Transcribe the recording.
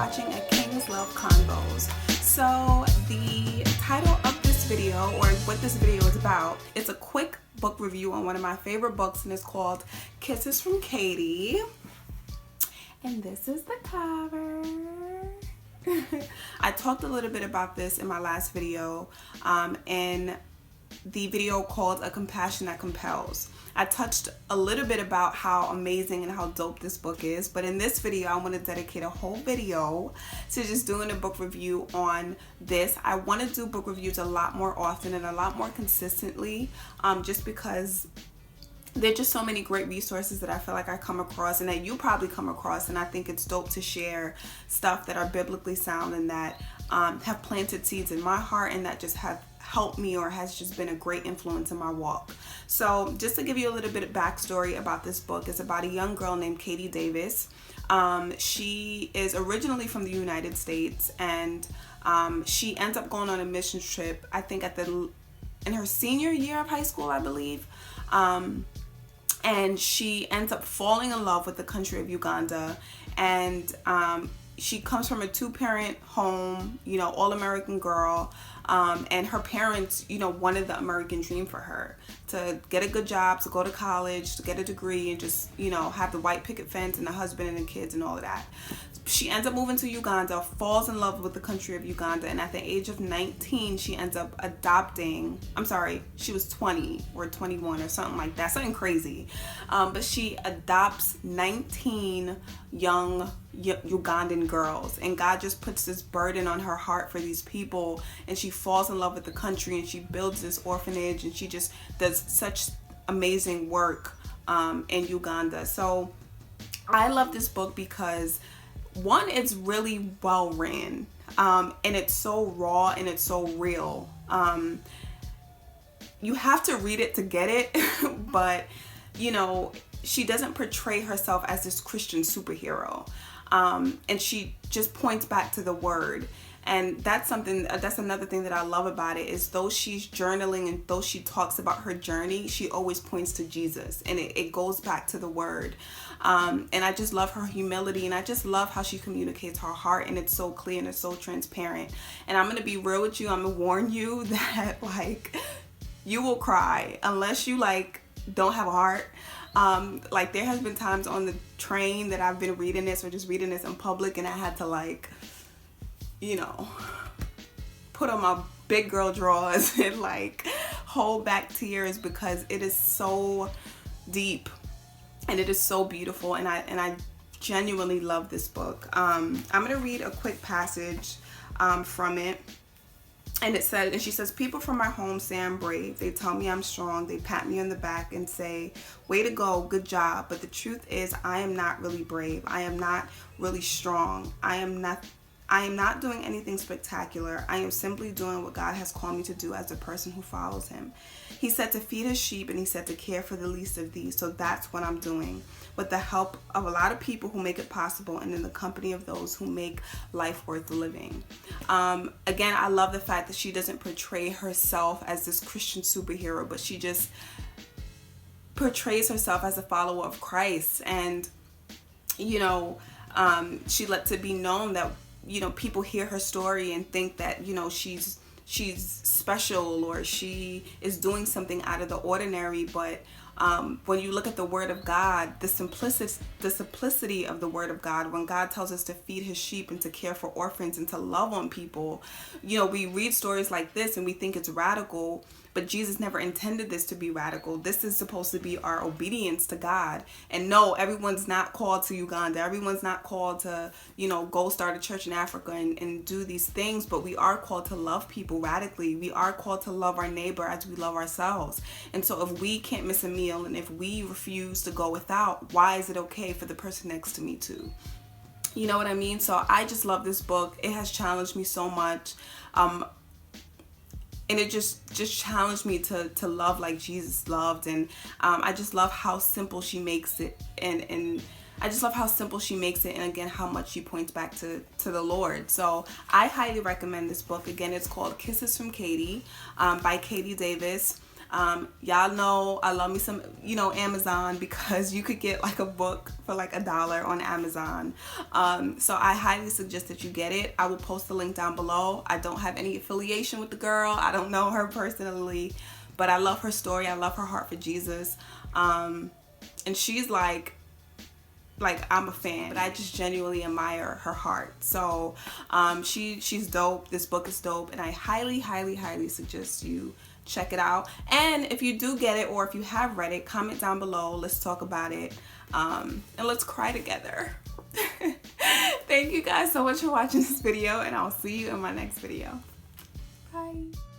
watching A King's Love Convos. So the title of this video, or what this video is about, is a quick book review on one of my favorite books, and it's called Kisses from Katie. And this is the cover. I talked a little bit about this in my last video, in the video called A Compassion That Compels. I touched a little bit about how amazing and how dope this book is, but in this video I want to dedicate a whole video to just doing a book review on this. I want to do book reviews a lot more often and a lot more consistently, just because there are just so many great resources that I feel like I come across and that you probably come across, and I think it's dope to share stuff that are biblically sound and that have planted seeds in my heart and that just have helped me or has just been a great influence in my walk. So just to give you a little bit of backstory about this book, it's about a young girl named Katie Davis. She is originally from the United States, and she ends up going on a mission trip, I think in her senior year of high school, I believe. And she ends up falling in love with the country of Uganda, and she comes from a two-parent home, all-American girl, and her parents, wanted the American dream for her, to get a good job, to go to college, to get a degree, and just, have the white picket fence and the husband and the kids and all of that. She ends up moving to Uganda, falls in love with the country of Uganda, and at the age of 19, she ends up she was 20 or 21 or something like that, something crazy. But she adopts 19 young Ugandan girls, and God just puts this burden on her heart for these people, and she falls in love with the country, and she builds this orphanage, and she just does such amazing work in Uganda. So I love this book because, one, it's really well written, and it's so raw and it's so real. You have to read it to get it, but she doesn't portray herself as this Christian superhero, and she just points back to the word. And that's another thing that I love about it, is though she's journaling and though she talks about her journey, she always points to Jesus, and it goes back to the word. And I just love her humility, and I just love how she communicates her heart, and it's so clear and it's so transparent. And I'm going to be real with you. I'm going to warn you that you will cry unless you don't have a heart. There has been times on the train that I've been reading this or just reading this in public, and I had to put on my big girl drawers and hold back tears, because it is so deep and it is so beautiful, and I genuinely love this book. I'm gonna read a quick passage from it. And she says, "People from my home say I'm brave. They tell me I'm strong. They pat me on the back and say, 'Way to go, good job.' But the truth is, I am not really brave. I am not really strong. I am not doing anything spectacular. I am simply doing what God has called me to do as a person who follows him. He said to feed his sheep, and he said to care for the least of these. So that's what I'm doing, with the help of a lot of people who make it possible, and in the company of those who make life worth living." Again, I love the fact that she doesn't portray herself as this Christian superhero, but she just portrays herself as a follower of Christ. And she lets it be known that people hear her story and think that she's special, or she is doing something out of the ordinary. But when you look at the word of God, the simplicity of the word of God, when God tells us to feed his sheep and to care for orphans and to love on people, we read stories like this and we think it's radical, but Jesus never intended this to be radical. This is supposed to be our obedience to God. And no, everyone's not called to Uganda. Everyone's not called to, go start a church in Africa and do these things, but we are called to love people radically. We are called to love our neighbor as we love ourselves. And so if we can't miss a meal, and if we refuse to go without, why is it okay for the person next to me to? You know what I mean? So I just love this book. It has challenged me so much. And it just challenged me to love like Jesus loved. And I just love how simple she makes it. And I just love how simple she makes it, and again, how much she points back to the Lord. So I highly recommend this book. Again, it's called Kisses from Katie by Katie Davis. Y'all know I love me some, you know, Amazon, because you could get like a book for like $1 on Amazon. So I highly suggest that you get it. I will post the link down below. I don't have any affiliation with the girl. I don't know her personally, but I love her story. I love her heart for Jesus. And she's like I'm a fan, but I just genuinely admire her heart. So she's dope. This book is dope, and I highly suggest you check it out. And if you do get it, or if you have read it, comment down below. Let's talk about it, and let's cry together. Thank you guys so much for watching this video, and I'll see you in my next video. Bye.